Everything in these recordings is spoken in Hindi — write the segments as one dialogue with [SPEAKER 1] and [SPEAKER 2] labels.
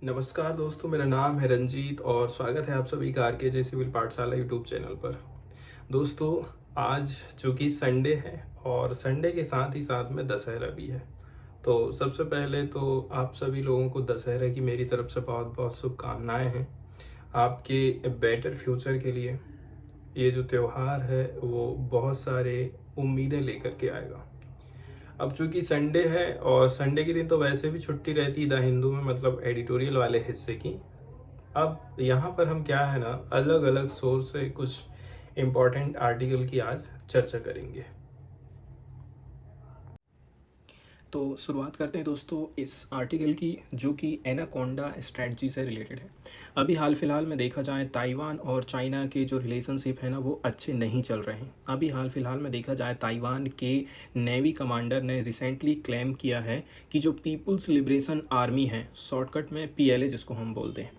[SPEAKER 1] नमस्कार दोस्तों, मेरा नाम है रंजीत और स्वागत है आप सभी का आरके सिविल पाठशाला यूट्यूब चैनल पर। दोस्तों, आज चूँकि संडे है और संडे के साथ ही साथ में दशहरा भी है, तो सबसे पहले तो आप सभी लोगों को दशहरा की मेरी तरफ से बहुत बहुत शुभकामनाएं हैं। आपके बेटर फ्यूचर के लिए ये जो त्यौहार है वो बहुत सारे उम्मीदें लेकर के आएगा। अब चूंकि संडे है और संडे के दिन तो वैसे भी छुट्टी रहती है द हिंदू में, मतलब एडिटोरियल वाले हिस्से की। अब यहाँ पर हम क्या है ना, अलग अलग सोर्स से कुछ इम्पोर्टेंट आर्टिकल की आज चर्चा करेंगे। तो शुरुआत करते हैं दोस्तों इस आर्टिकल की, जो कि एनाकोंडा स्ट्रेटजी से रिलेटेड है। अभी हाल फिलहाल में देखा जाए ताइवान और चाइना के जो रिलेशनशिप है ना वो अच्छे नहीं चल रहे हैं। अभी हाल फिलहाल में देखा जाए ताइवान के नेवी कमांडर ने रिसेंटली क्लेम किया है कि जो पीपुल्स लिबरेशन आर्मी है, शॉर्टकट में पीएलए जिसको हम बोलते हैं,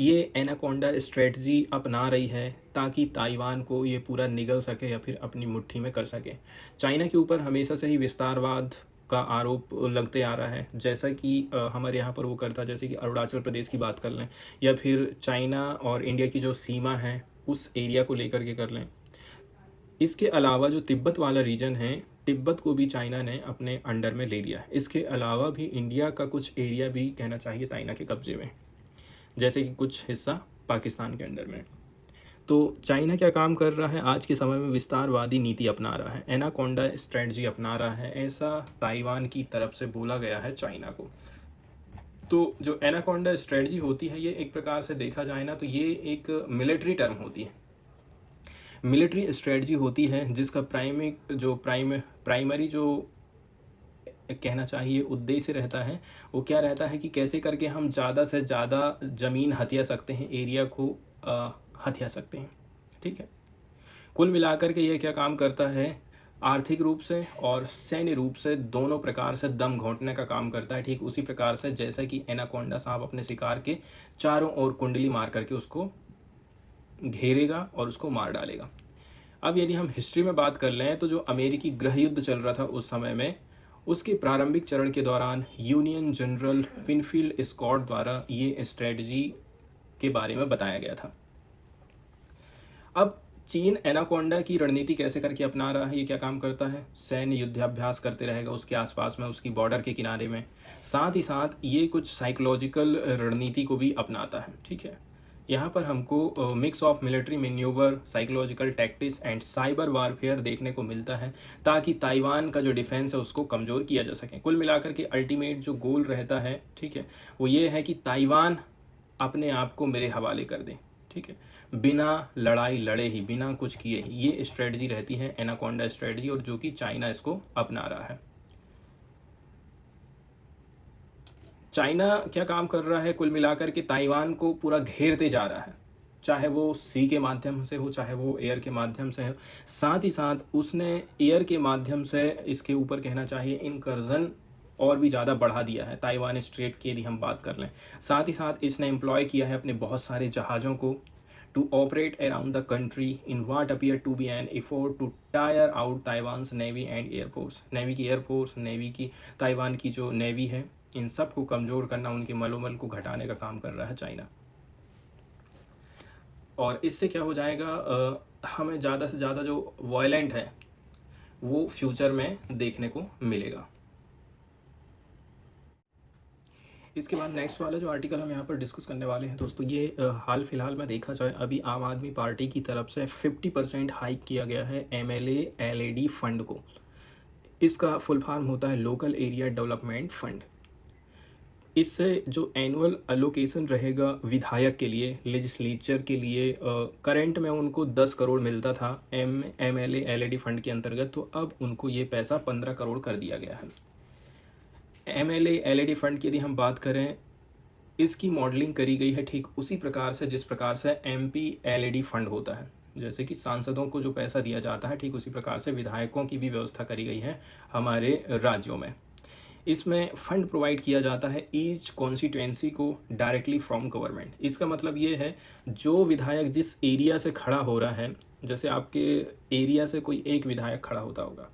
[SPEAKER 1] ये एनाकोंडा स्ट्रेटजी अपना रही है ताकि ताइवान को ये पूरा निगल सके या फिर अपनी मुट्ठी में कर सके। चाइना के ऊपर हमेशा से ही विस्तारवाद का आरोप लगते आ रहा है, जैसा कि हमारे यहाँ पर वो करता है, जैसे कि अरुणाचल प्रदेश की बात कर लें या फिर चाइना और इंडिया की जो सीमा है उस एरिया को लेकर के कर लें। इसके अलावा जो तिब्बत वाला रीजन है, तिब्बत को भी चाइना ने अपने अंडर में ले लिया है। इसके अलावा भी इंडिया का कुछ एरिया भी कहना चाहिए चाइना के कब्जे में, जैसे कि कुछ हिस्सा पाकिस्तान के अंडर में। तो चाइना क्या काम कर रहा है, आज के समय में विस्तारवादी नीति अपना रहा है, एनाकोंडा स्ट्रेटजी अपना रहा है, ऐसा ताइवान की तरफ से बोला गया है चाइना को। तो जो एनाकोंडा स्ट्रेटजी होती है, ये एक प्रकार से देखा जाए ना तो ये एक मिलिट्री टर्म होती है, मिलिट्री स्ट्रेटजी होती है, जिसका प्राइमरी जो कहना चाहिए उद्देश्य रहता है वो क्या रहता है कि कैसे करके हम ज़्यादा से ज़्यादा ज़मीन हथिया सकते हैं, एरिया को हथिया सकते हैं। ठीक है, कुल मिलाकर के ये क्या काम करता है, आर्थिक रूप से और सैन्य रूप से दोनों प्रकार से दम घोंटने का काम करता है। ठीक उसी प्रकार से जैसा कि एनाकोंडा साहब अपने शिकार के चारों ओर कुंडली मार करके उसको घेरेगा और उसको मार डालेगा। अब यदि हम हिस्ट्री में बात कर लें तो जो अमेरिकी गृह युद्ध चल रहा था उस समय में, उसके प्रारंभिक चरण के दौरान यूनियन जनरल विनफील्ड स्कॉट द्वारा ये स्ट्रेटजी के बारे में बताया गया था। अब चीन एनाकोंडा की रणनीति कैसे करके अपना रहा है, ये क्या काम करता है, सैन्य युद्धाभ्यास करते रहेगा उसके आसपास में, उसकी बॉर्डर के किनारे में। साथ ही साथ ये कुछ साइकोलॉजिकल रणनीति को भी अपनाता है। ठीक है, यहाँ पर हमको mix of military manoeuvre, psychological tactics and cyber warfare देखने को मिलता है, ताकि ताइवान का जो डिफेंस है उसको कमज़ोर किया जा सके। कुल मिलाकर के अल्टीमेट जो गोल रहता है, ठीक है, वो ये है कि ताइवान अपने आप को मेरे हवाले कर दे। ठीक है, बिना लड़ाई लड़े ही, बिना कुछ किए ही, ये स्ट्रेटजी रहती है एनाकोंडा स्ट्रेटजी, और जो कि चाइना इसको अपना रहा है। चाइना क्या काम कर रहा है, कुल मिलाकर के ताइवान को पूरा घेरते जा रहा है, चाहे वो सी के माध्यम से हो, चाहे वो एयर के माध्यम से हो। साथ ही साथ उसने एयर के माध्यम से इसके ऊपर कहना चाहिए इनकर्जन और भी ज़्यादा बढ़ा दिया है ताइवान स्ट्रेट की, यदि हम बात कर लें। साथ ही साथ इसने एम्प्लॉय किया है अपने बहुत सारे जहाज़ों को to operate around the country in what appear to be an effort to tire out Taiwan's navy and air force. Navy की एयरफोर्स, नेवी की ताइवान की जो नेवी है, इन सब को कमज़ोर करना, उनके मनोबल को घटाने का काम कर रहा है चाइना। और इससे क्या हो जाएगा, हमें ज़्यादा से ज़्यादा जो वायलेंट है वो फ्यूचर में देखने को मिलेगा। इसके बाद नेक्स्ट वाला जो आर्टिकल हम यहाँ पर डिस्कस करने वाले हैं दोस्तों, ये हाल फिलहाल में देखा जाए अभी आम आदमी पार्टी की तरफ से 50% हाइक किया गया है एमएलए एलएडी फंड को। इसका फुल फॉर्म होता है लोकल एरिया डेवलपमेंट फंड। इससे जो एनुअल अलोकेशन रहेगा विधायक के लिए, लेजिस्लेचर के लिए, करंट में उनको 10 करोड़ मिलता था एमएलए एलएडी फंड के अंतर्गत, तो अब उनको ये पैसा 15 करोड़ कर दिया गया है। एमएलए एलईडी फंड की यदि हम बात करें, इसकी मॉडलिंग करी गई है ठीक उसी प्रकार से जिस प्रकार से एमपी एलईडी फंड होता है। जैसे कि सांसदों को जो पैसा दिया जाता है, ठीक उसी प्रकार से विधायकों की भी व्यवस्था करी गई है हमारे राज्यों में। इसमें फंड प्रोवाइड किया जाता है ईच कॉन्स्टिट्यूएंसी को डायरेक्टली फ्रॉम गवर्नमेंट। इसका मतलब ये है, जो विधायक जिस एरिया से खड़ा हो रहा है, जैसे आपके एरिया से कोई एक विधायक खड़ा होता होगा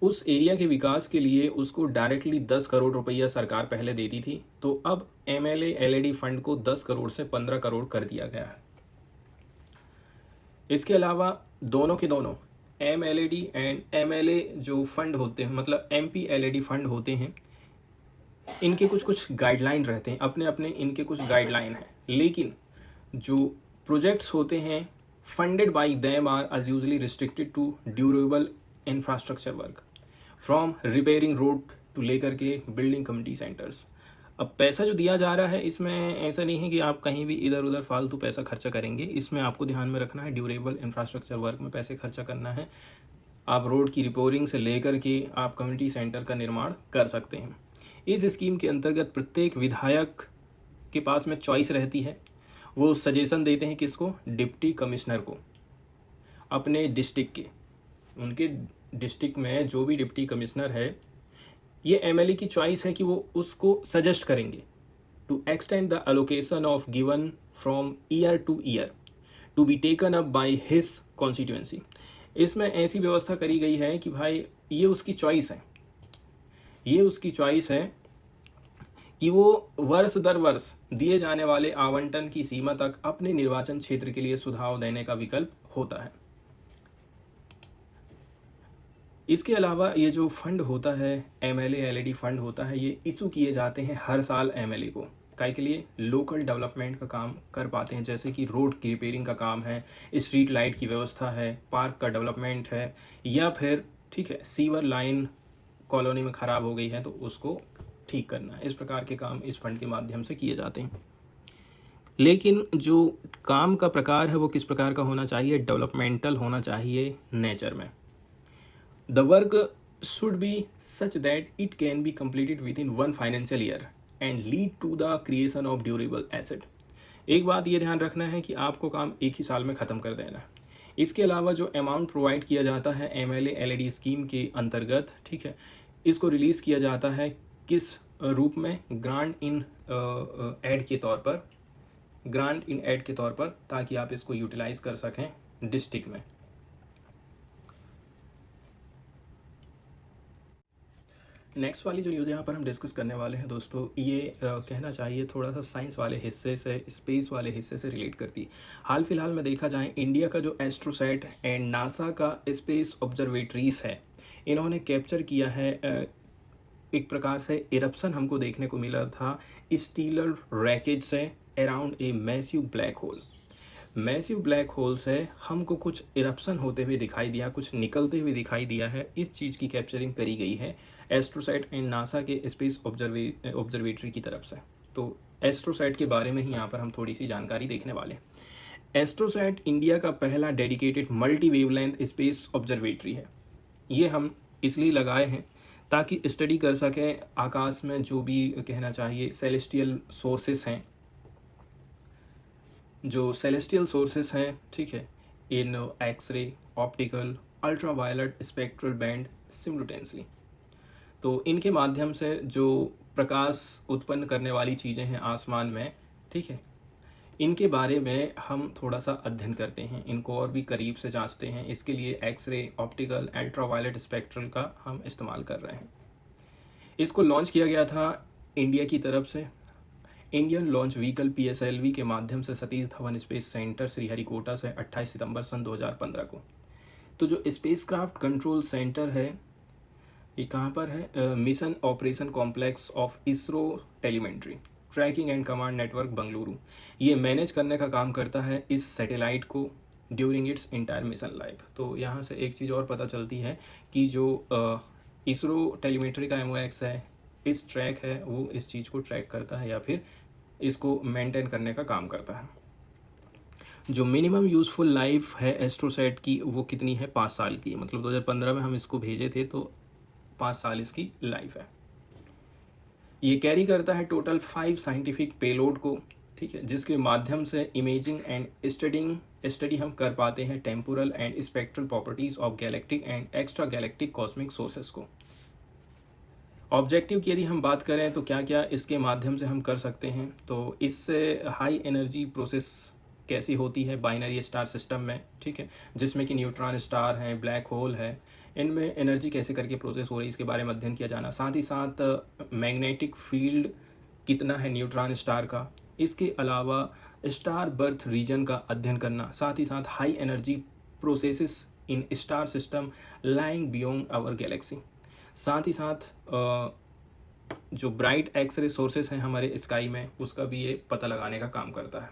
[SPEAKER 1] उस एरिया के विकास के लिए उसको डायरेक्टली 10 करोड़ रुपया सरकार पहले देती थी, तो अब MLA-LAD फंड को 10 करोड़ से 15 करोड़ कर दिया गया है। इसके अलावा दोनों के दोनों MLAD एंड MLA जो फंड होते हैं, मतलब MP-LAD फंड होते हैं, इनके कुछ कुछ गाइडलाइन रहते हैं, अपने अपने इनके कुछ गाइडलाइन हैं, लेकिन जो प्रोजेक्ट्स होते हैं funded by them are as usually restricted to durable infrastructure work from repairing road to लेकर के बिल्डिंग कम्युनिटी सेंटर्स। अब पैसा जो दिया जा रहा है इसमें ऐसा नहीं है कि आप कहीं भी इधर उधर फालतू पैसा खर्चा करेंगे, इसमें आपको ध्यान में रखना है ड्यूरेबल इंफ्रास्ट्रक्चर वर्क में पैसे खर्चा करना है। आप रोड की रिपेयरिंग से लेकर के आप कम्युनिटी सेंटर का निर्माण कर सकते हैं। इस स्कीम के अंतर्गत प्रत्येक विधायक के पास में चॉइस रहती है, वो सजेशन देते हैं किसको, डिप्टी कमिश्नर को, अपने डिस्ट्रिक्ट के, उनके डिस्ट्रिक्ट में जो भी डिप्टी कमिश्नर है, ये MLA की चॉइस है कि वो उसको सजेस्ट करेंगे to extend the allocation of given from year to year to be taken up by his constituency. इसमें ऐसी व्यवस्था करी गई है कि भाई ये उसकी चॉइस है, ये उसकी चॉइस है कि वो वर्ष दर वर्ष दिए जाने वाले आवंटन की सीमा तक अपने निर्वाचन क्षेत्र के लिए सुझाव देने का विकल्प होता है। इसके अलावा ये जो फंड होता है MLA-LAD फंड होता है, ये इशू किए जाते हैं हर साल MLA को, काय के लिए लोकल डेवलपमेंट का काम कर पाते हैं, जैसे कि रोड की रिपेयरिंग का काम है, स्ट्रीट लाइट की व्यवस्था है, पार्क का डेवलपमेंट है, या फिर ठीक है सीवर लाइन कॉलोनी में ख़राब हो गई है तो उसको ठीक करना है। इस प्रकार के काम इस फंड के माध्यम से किए जाते हैं। लेकिन जो काम का प्रकार है वो किस प्रकार का होना चाहिए, डेवलपमेंटल होना चाहिए नेचर में। The work should be such that it can be completed within one financial year and lead to the creation of durable asset। एक बात ये ध्यान रखना है कि आपको काम एक ही साल में ख़त्म कर देना है। इसके अलावा जो अमाउंट प्रोवाइड किया जाता है MLA-LAD स्कीम के अंतर्गत, ठीक है, इसको रिलीज़ किया जाता है किस रूप में, ग्रांट इन एड के तौर पर, ग्रांट इन एड के तौर पर, ताकि आप इसको यूटिलाइज़ कर सकें डिस्ट्रिक्ट में। नेक्स्ट वाली जो न्यूज़ यहाँ पर हम डिस्कस करने वाले हैं दोस्तों, ये कहना चाहिए थोड़ा सा साइंस वाले हिस्से से, स्पेस वाले हिस्से से रिलेट करती है। हाल फिलहाल में देखा जाए इंडिया का जो एस्ट्रोसैट एंड नासा का स्पेस ऑब्जर्वेटरीज है, इन्होंने कैप्चर किया है एक प्रकार से इरप्शन हमको देखने को मिला था स्टीलर रैकेज से around a massive black hole. Massive black hole से हमको कुछ इरप्शन होते हुए दिखाई दिया, कुछ निकलते हुए दिखाई दिया है। इस चीज़ की कैप्चरिंग करी गई है एस्ट्रोसैट एंड नासा के स्पेस ऑब्जर्वेटरी की तरफ से। तो एस्ट्रोसैट के बारे में ही यहाँ पर हम थोड़ी सी जानकारी देखने वाले हैं। एस्ट्रोसैट इंडिया का पहला dedicated multi wavelength space observatory है। ये हम इसलिए लगाए हैं ताकि स्टडी कर सकें आकाश में जो भी कहना चाहिए सेलेस्टियल सोर्सेस हैं, जो सेलेस्टियल सोर्सेस हैं, ठीक है, in X-ray, optical, ultraviolet spectral band simultaneously. तो इनके माध्यम से जो प्रकाश उत्पन्न करने वाली चीज़ें हैं आसमान में, ठीक है, इनके बारे में हम थोड़ा सा अध्ययन करते हैं, इनको और भी करीब से जांचते हैं। इसके लिए एक्सरे, ऑप्टिकल, अल्ट्रावायलेट स्पेक्ट्रल का हम इस्तेमाल कर रहे हैं। इसको लॉन्च किया गया था इंडिया की तरफ से इंडियन लॉन्च व्हीकल PSLV के माध्यम से सतीश धवन स्पेस सेंटर श्रीहरिकोटा से 28 सितंबर सन 2015 को। तो जो स्पेसक्राफ्ट कंट्रोल सेंटर है ये कहाँ पर है, mission operation complex of ISRO telemetry tracking and command network Bengaluru, ये मैनेज करने का काम करता है इस सैटेलाइट को during its entire mission life. तो यहाँ से एक चीज़ और पता चलती है कि जो इसरो टेलीमेट्री का MOX है, इस ट्रैक है, वो इस चीज़ को ट्रैक करता है या फिर इसको मेंटेन करने का काम करता है। जो मिनिमम यूज़फुल लाइफ है एस्ट्रोसैट की वो कितनी है, 5 साल की। मतलब 2015 में हम इसको भेजे थे तो 5 साल इसकी लाइफ है। ये कैरी करता है टोटल 5 साइंटिफिक पेलोड को, ठीक है, जिसके माध्यम से इमेजिंग एंड स्टडी हम कर पाते हैं temporal and spectral properties of galactic and extra galactic cosmic sources को। ऑब्जेक्टिव की यदि हम बात करें तो क्या क्या इसके माध्यम से हम कर सकते हैं, तो इससे हाई एनर्जी प्रोसेस कैसी होती है बाइनरी स्टार सिस्टम में, ठीक है, जिसमें कि न्यूट्रॉन स्टार हैं, ब्लैक होल है, इनमें एनर्जी कैसे करके प्रोसेस हो रही है इसके बारे में अध्ययन किया जाना, साथ ही साथ मैग्नेटिक फील्ड कितना है न्यूट्रॉन स्टार का, इसके अलावा स्टार बर्थ रीजन का अध्ययन करना, साथ ही साथ high energy processes in star system lying beyond our galaxy, साथ ही साथ जो ब्राइट एक्सरे सोर्सेस हैं हमारे स्काई में उसका भी ये पता लगाने का काम करता है।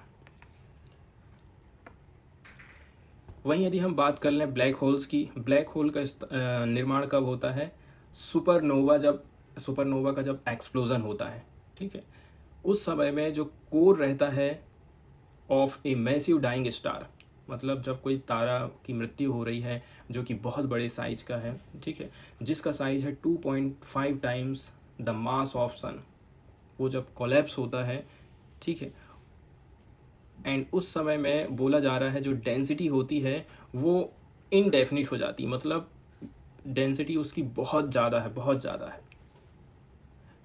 [SPEAKER 1] वहीं यदि हम बात कर लें ब्लैक होल्स की, ब्लैक होल का निर्माण कब होता है, सुपरनोवा का जब एक्सप्लोजन होता है, ठीक है, उस समय में जो कोर रहता है of a massive dying star, मतलब जब कोई तारा की मृत्यु हो रही है जो कि बहुत बड़े साइज का है, ठीक है, जिसका साइज है 2.5 टाइम्स द मास ऑफ सन, वो जब कोलैप्स होता है, ठीक है, एंड उस समय में बोला जा रहा है जो डेंसिटी होती है वो इनडेफिनिट हो जाती है, मतलब डेंसिटी उसकी बहुत ज़्यादा है, बहुत ज़्यादा है।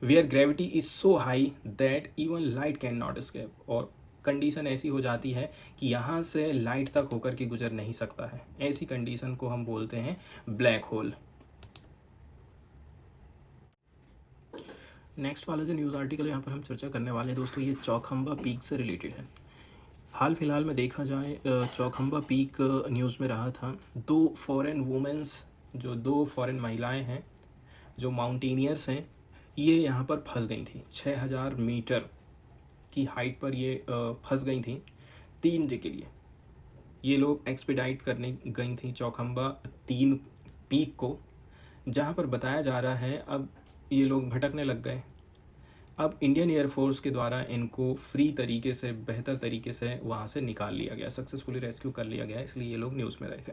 [SPEAKER 1] Where gravity is so high that even light can not escape, और कंडीशन ऐसी हो जाती है कि यहाँ से लाइट तक होकर के गुजर नहीं सकता है, ऐसी कंडीशन को हम बोलते हैं ब्लैक होल। नेक्स्ट वाला जो न्यूज़ आर्टिकल यहाँ पर हम चर्चा करने वाले हैं दोस्तों, ये चौखंबा पीक से रिलेटेड है। हाल फिलहाल में देखा जाए चौखंबा पीक न्यूज़ में रहा था, दो फॉरेन महिलाएं हैं जो माउंटेनियर्स हैं, ये यहाँ पर फंस गई थी 6000 मीटर की हाइट पर ये फंस गई थी 3 डे के लिए। ये लोग एक्सपीडाइट करने गई थी चौखंबा 3 पीक को, जहाँ पर बताया जा रहा है अब ये लोग भटकने लग गए। अब इंडियन एयरफोर्स के द्वारा इनको फ्री तरीके से, बेहतर तरीके से वहाँ से निकाल लिया गया, सक्सेसफुली रेस्क्यू कर लिया गया, इसलिए ये लोग न्यूज़ में रहे थे।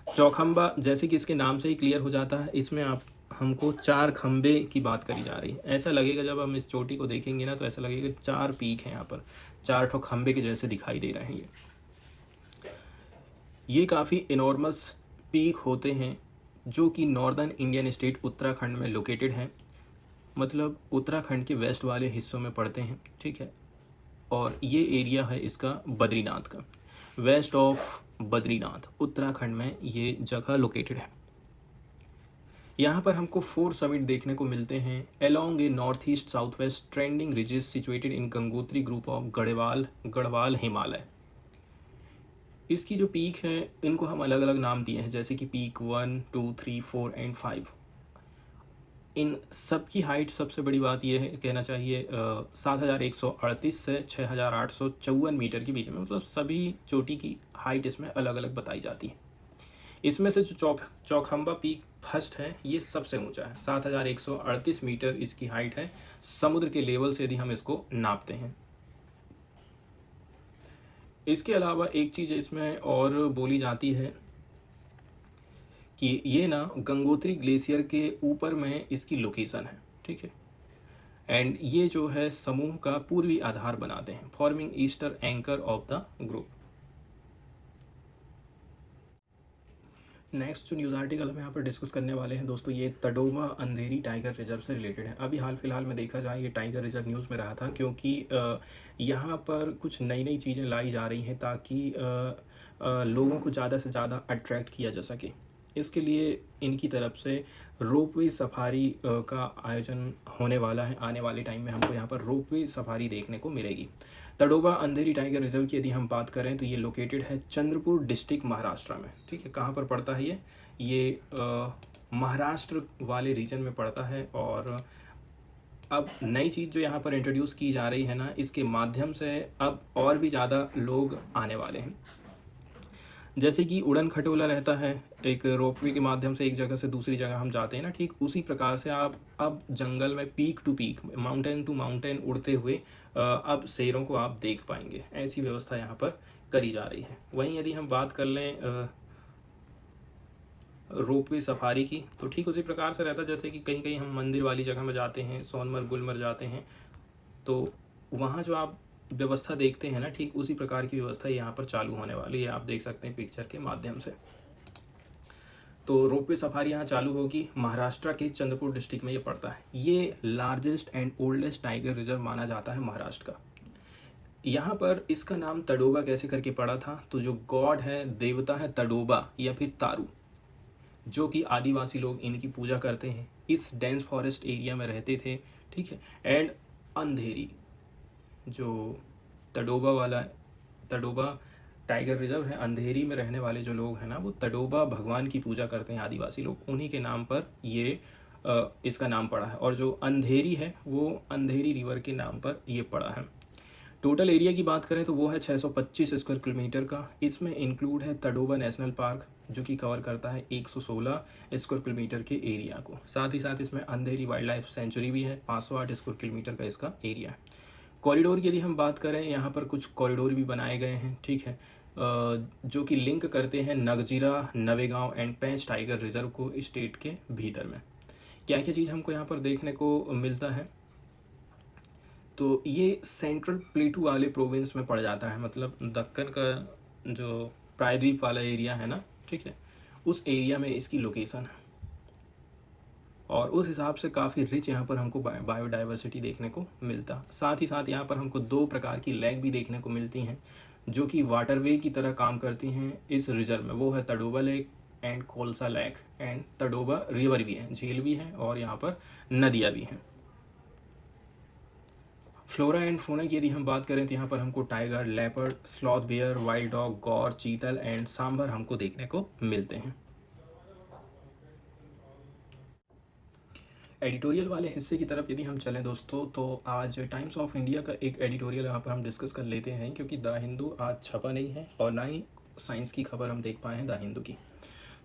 [SPEAKER 1] चौखंबा जैसे कि इसके नाम से ही क्लियर हो जाता है, इसमें आप हमको 4 खंबे की बात करी जा रही है। ऐसा लगेगा जब हम इस चोटी को देखेंगे ना तो ऐसा लगेगा 4 पीक हैं यहाँ पर, 4 ठो खंबे के जैसे दिखाई दे रहे हैं। ये काफ़ी इनॉर्मस पीक होते हैं जो कि नॉर्दर्न इंडियन स्टेट उत्तराखंड में लोकेटेड हैं, मतलब उत्तराखंड के वेस्ट वाले हिस्सों में पड़ते हैं, ठीक है। और ये एरिया है इसका बद्रीनाथ का, वेस्ट ऑफ बद्रीनाथ उत्तराखंड में ये जगह लोकेटेड है। यहाँ पर हमको 4 समिट देखने को मिलते हैं along A north east south west trending ridges situated in Gangotri group of Garhwal Himalaya. इसकी जो पीक है इनको हम अलग अलग नाम दिए हैं, जैसे कि पीक 1, 2, 3, 4 एंड 5। इन सब की हाइट, सबसे बड़ी बात यह है कहना चाहिए 7138 से 6854 मीटर के बीच में, मतलब सभी चोटी की हाइट इसमें अलग अलग बताई जाती है। इसमें से जो चौखंबा पीक फर्स्ट है ये सबसे ऊंचा है, 7138 मीटर इसकी हाइट है समुद्र के लेवल से यदि हम इसको नापते हैं। इसके अलावा एक चीज़ इसमें और बोली जाती है कि ये ना गंगोत्री ग्लेशियर के ऊपर में इसकी लोकेशन है, ठीक है, एंड ये जो है समूह का पूर्वी आधार बनाते हैं, forming eastern anchor of the group. Next जो न्यूज़ आर्टिकल हम यहाँ पर डिस्कस करने वाले हैं दोस्तों, ये तडोबा अंधेरी टाइगर रिजर्व से रिलेटेड है। अभी हाल फिलहाल में देखा जाए ये टाइगर रिजर्व न्यूज़ में रहा था क्योंकि यहाँ पर कुछ नई नई चीज़ें लाई जा रही हैं ताकि लोगों को ज़्यादा से ज़्यादा अट्रैक्ट किया जा सके। इसके लिए इनकी तरफ से रोपवे सफारी का आयोजन होने वाला है। आने वाले टाइम में हमको यहाँ पर रोपवे सफारी देखने को मिलेगी। तडोबा अंधेरी टाइगर रिजर्व की यदि हम बात करें तो ये लोकेटेड है चंद्रपुर डिस्ट्रिक्ट महाराष्ट्र में, ठीक है। कहाँ पर पड़ता है ये महाराष्ट्र वाले रीजन में पड़ता है। और अब नई चीज़ जो यहाँ पर इंट्रोड्यूस की जा रही है ना, इसके माध्यम से अब और भी ज़्यादा लोग आने वाले हैं। जैसे कि उड़न खटोला रहता है, एक रोपवे के माध्यम से एक जगह से दूसरी जगह हम जाते हैं ना, ठीक उसी प्रकार से आप अब जंगल में peak to peak, mountain to mountain उड़ते हुए अब शेरों को आप देख पाएंगे। ऐसी व्यवस्था यहाँ पर करी जा रही है। वहीं यदि हम बात कर लें रोपवे सफारी की, तो ठीक उसी प्रकार से रहता है जैसे कि कहीं कहीं हम मंदिर वाली जगह में जाते हैं, सोनमर्ग गुलमर्ग जाते हैं, तो वहाँ जो आप व्यवस्था देखते हैं ना, ठीक उसी प्रकार की व्यवस्था यहाँ पर चालू होने वाली है। आप देख सकते हैं पिक्चर के माध्यम से। तो रोपवे सफारी यहाँ चालू होगी। महाराष्ट्र के चंद्रपुर डिस्ट्रिक्ट में ये पड़ता है। ये largest and oldest tiger reserve माना जाता है महाराष्ट्र का। यहाँ पर इसका नाम तडोबा कैसे करके पड़ा था, तो जो गॉड है, देवता है तडोबा या फिर तारू, जो कि आदिवासी लोग इनकी पूजा करते हैं, इस डेंस फॉरेस्ट एरिया में रहते थे, ठीक है। एंड अंधेरी जो तडोबा वाला तडोबा टाइगर रिजर्व है, अंधेरी में रहने वाले जो लोग हैं ना, वो तडोबा भगवान की पूजा करते हैं आदिवासी लोग, उन्हीं के नाम पर ये इसका नाम पड़ा है। और जो अंधेरी है वो अंधेरी रिवर के नाम पर ये पड़ा है। टोटल एरिया की बात करें तो वो है 625 स्क्वायर किलोमीटर का। इसमें इंक्लूड है तडोबा नेशनल पार्क जो कि कवर करता है 116 स्क्वायर किलोमीटर के एरिया को। साथ ही साथ इसमें अंधेरी वाइल्ड लाइफ सेंचुरी भी है, 508 स्क्वायर किलोमीटर का इसका एरिया है। कॉरिडोर की यदि हम बात करें, यहाँ पर कुछ कॉरिडोर भी बनाए गए हैं, ठीक है, जो कि लिंक करते हैं Nagzira, Navegaon and Pench tiger reserve को स्टेट के भीतर में। क्या क्या चीज़ हमको यहाँ पर देखने को मिलता है, तो ये सेंट्रल प्लेटू वाले प्रोविंस में पड़ जाता है, मतलब दक्कन का जो प्रायद्वीप वाला एरिया है ना, ठीक है, उस एरिया में इसकी लोकेशन है। और उस हिसाब से काफ़ी रिच यहाँ पर हमको बायोडाइवर्सिटी देखने को मिलता। साथ ही साथ यहाँ पर हमको 2 प्रकार की लेक भी देखने को मिलती हैं जो कि वाटरवे की तरह काम करती हैं इस रिजर्व में। वो है Tadoba lake and Kolsa lake and Tadoba river भी है, झील भी है, और यहाँ पर नदियाँ भी हैं। फ्लोरा एंड फौना की यदि हम बात करें तो यहाँ पर हमको tiger, leopard, sloth bear, wild dog, gaur, chital and sambar हमको देखने को मिलते हैं। एडिटोरियल वाले हिस्से की तरफ यदि हम चलें दोस्तों, तो आज टाइम्स ऑफ इंडिया का एक एडिटोरियल यहाँ पर हम डिस्कस कर लेते हैं, क्योंकि द हिंदू आज छपा नहीं है और ना ही साइंस की खबर हम देख पाए हैं द हिंदू की।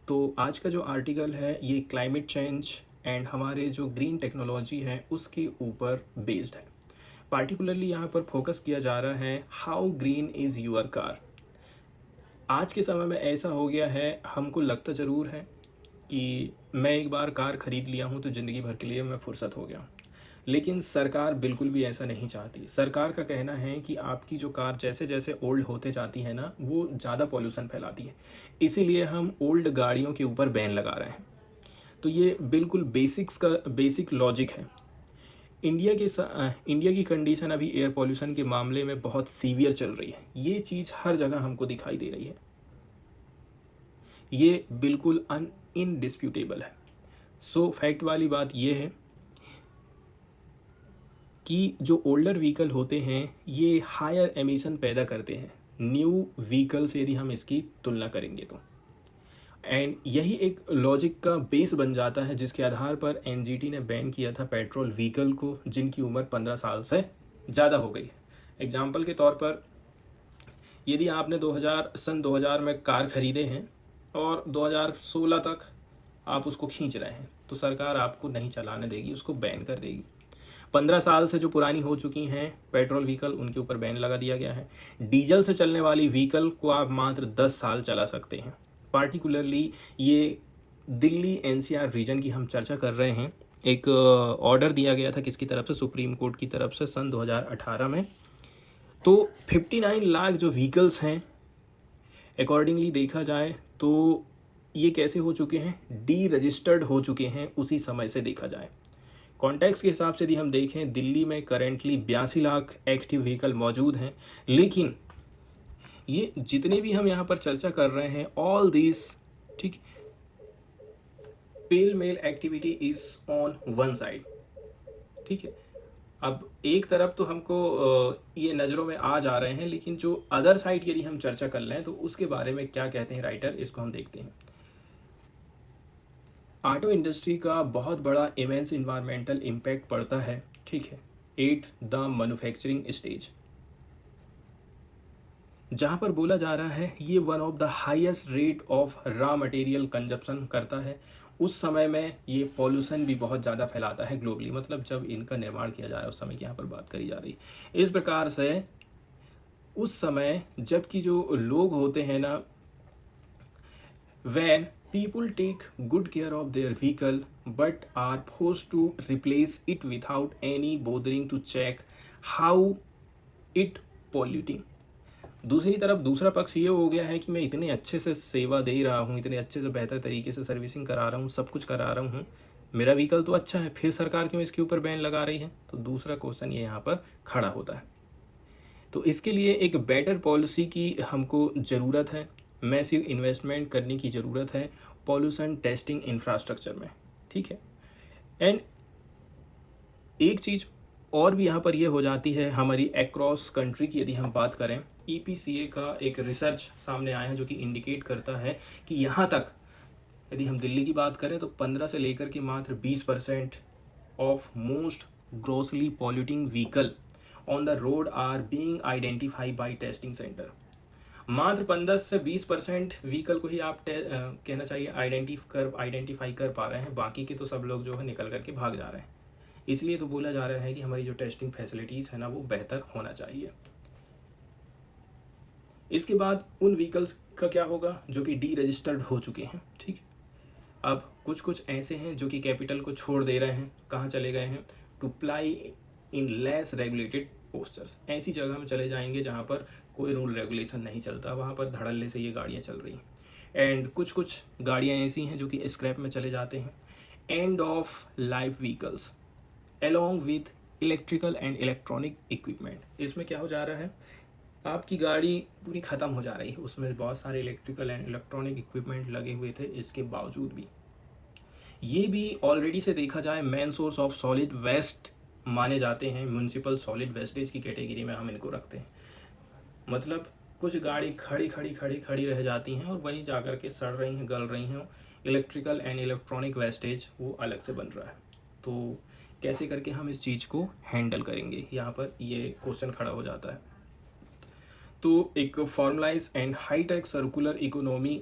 [SPEAKER 1] तो आज का जो आर्टिकल है ये क्लाइमेट चेंज एंड हमारे जो ग्रीन टेक्नोलॉजी है उसके ऊपर बेस्ड है। पार्टिकुलरली यहाँ पर फोकस किया जा रहा है how green is your car. आज के समय में ऐसा हो गया है, हमको लगता ज़रूर है कि मैं एक बार कार ख़रीद लिया हूँ तो ज़िंदगी भर के लिए मैं फुर्सत हो गया हूँ, लेकिन सरकार बिल्कुल भी ऐसा नहीं चाहती। सरकार का कहना है कि आपकी जो कार जैसे जैसे ओल्ड होते जाती है ना, वो ज़्यादा पॉल्यूशन फैलाती है, इसीलिए हम ओल्ड गाड़ियों के ऊपर बैन लगा रहे हैं। तो ये बिल्कुल बेसिक लॉजिक है। इंडिया की कंडीशन अभी एयर पॉल्यूशन के मामले में बहुत सीवियर चल रही है। ये चीज़ हर जगह हमको दिखाई दे रही है, ये बिल्कुल इनडिस्प्यूटेबल है। सो फैक्ट वाली बात ये है कि जो ओल्डर व्हीकल होते हैं ये हायर एमिशन पैदा करते हैं न्यू व्हीकल से यदि हम इसकी तुलना करेंगे तो। एंड यही एक लॉजिक का बेस बन जाता है जिसके आधार पर एनजीटी ने बैन किया था पेट्रोल व्हीकल को जिनकी उम्र 15 साल से ज़्यादा हो गई है। एग्जाम्पल के तौर पर यदि आपने 2000 में कार ख़रीदे हैं और 2016 तक आप उसको खींच रहे हैं, तो सरकार आपको नहीं चलाने देगी, उसको बैन कर देगी। 15 साल से जो पुरानी हो चुकी हैं पेट्रोल व्हीकल, उनके ऊपर बैन लगा दिया गया है। डीजल से चलने वाली व्हीकल को आप मात्र 10 साल चला सकते हैं। पार्टिकुलरली ये दिल्ली एनसीआर रीजन की हम चर्चा कर रहे हैं। एक ऑर्डर दिया गया था किसकी तरफ से, सुप्रीम कोर्ट की तरफ से सन 2018 में। तो 59 लाख जो व्हीकल्स हैं अकॉर्डिंगली देखा जाए तो ये कैसे हो चुके हैं, डी रजिस्टर्ड हो चुके हैं उसी समय से देखा जाए। कॉन्टेक्स्ट के हिसाब से यदि हम देखें, दिल्ली में करेंटली 82 लाख एक्टिव व्हीकल मौजूद हैं, लेकिन ये जितने भी हम यहाँ पर चर्चा कर रहे हैं ऑल दिस, ठीक, pell mell activity is on one side, ठीक है। अब एक तरफ तो हमको ये नज़रों में आ जा रहे हैं, लेकिन जो अदर साइड यदि हम चर्चा कर लें तो उसके बारे में क्या कहते हैं राइटर, इसको हम देखते हैं। ऑटो इंडस्ट्री का बहुत बड़ा इमेंस इन्वायरमेंटल इम्पैक्ट पड़ता है, ठीक है, एट द मैन्युफैक्चरिंग स्टेज, जहाँ पर बोला जा रहा है ये one of the highest rate of raw material consumption करता है। उस समय में ये पॉल्यूशन भी बहुत ज़्यादा फैलाता है ग्लोबली, मतलब जब इनका निर्माण किया जा रहा है उस समय की यहाँ पर बात करी जा रही है। इस प्रकार से उस समय जबकि जो लोग होते हैं ना, when people take good care of their vehicle but are forced to replace it without any bothering to check how it polluting। दूसरी तरफ दूसरा पक्ष ये हो गया है कि मैं इतने अच्छे से सेवा दे रहा हूँ, इतने अच्छे से बेहतर तरीके से सर्विसिंग करा रहा हूँ, सब कुछ करा रहा हूँ, मेरा व्हीकल तो अच्छा है, फिर सरकार क्यों इसके ऊपर बैन लगा रही है। तो दूसरा क्वेश्चन ये यहाँ पर खड़ा होता है। तो इसके लिए एक बेटर पॉलिसी की हमको ज़रूरत है, मैसिव इन्वेस्टमेंट करने की ज़रूरत है, पॉल्यूशन टेस्टिंग इंफ्रास्ट्रक्चर में, ठीक है। एंड एक चीज़ और भी यहाँ पर ये हो जाती है हमारी अक्रॉस कंट्री की, यदि हम बात करें, EPCA का एक रिसर्च सामने आया है जो कि इंडिकेट करता है कि यहाँ तक यदि हम दिल्ली की बात करें तो 15 से लेकर के मात्र 20% of most grossly polluting vehicle on the road are being identify by testing centre. मात्र 15 से 20% व्हीकल को ही आप कहना चाहिए आइडेंटिफाई कर पा रहे हैं, बाकी के तो सब लोग जो है निकल करके भाग जा रहे हैं। इसलिए तो बोला जा रहा है कि हमारी जो टेस्टिंग फैसिलिटीज़ है ना वो बेहतर होना चाहिए। इसके बाद उन व्हीकल्स का क्या होगा जो कि डी रजिस्टर्ड हो चुके हैं, ठीक है। अब कुछ कुछ ऐसे हैं जो कि कैपिटल को छोड़ दे रहे हैं, कहाँ चले गए हैं, to ply in less regulated posters, ऐसी जगह में चले जाएंगे जहाँ पर कोई रूल रेगुलेशन नहीं चलता, वहाँ पर धड़ल्ले से ये गाड़ियाँ चल रही हैं। एंड कुछ कुछ गाड़ियाँ ऐसी हैं जो कि स्क्रैप में चले जाते हैं। End of life vehicles along with electrical and electronic equipment, इसमें क्या हो जा रहा है, आपकी गाड़ी पूरी ख़त्म हो जा रही है, उसमें बहुत सारे इलेक्ट्रिकल एंड इलेक्ट्रॉनिक इक्विपमेंट लगे हुए थे, इसके बावजूद भी ये भी ऑलरेडी से देखा जाए main source of solid waste माने जाते हैं। म्यूनसिपल सॉलिड वेस्टेज की कैटेगरी में हम इनको रखते हैं। मतलब कुछ गाड़ी खड़ी रह जाती हैं और वहीं जा कर के सड़ रही हैं, गल रही हैं, इलेक्ट्रिकल एंड इलेक्ट्रॉनिक वेस्टेज वो अलग से बन रहा है। तो कैसे करके हम इस चीज़ को हैंडल करेंगे, यहाँ पर ये क्वेश्चन खड़ा हो जाता है। तो एक formalise and high tech circular economy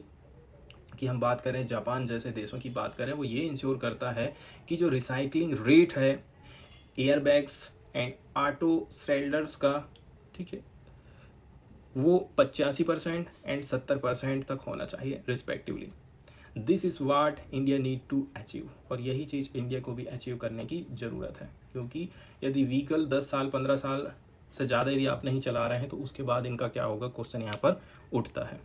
[SPEAKER 1] की हम बात करें, जापान जैसे देशों की बात करें, वो ये इंश्योर करता है कि जो रिसाइकलिंग रेट है एयरबैग्स एंड ऑटो श्रेल्डर्स का, ठीक है, वो 85% एंड 70% तक होना चाहिए respectively. This is what India need to achieve, और यही चीज़ इंडिया को भी अचीव करने की ज़रूरत है, क्योंकि यदि व्हीकल 10 साल 15 साल से ज़्यादा यदि आप नहीं चला रहे हैं तो उसके बाद इनका क्या होगा, क्वेश्चन यहाँ पर उठता है।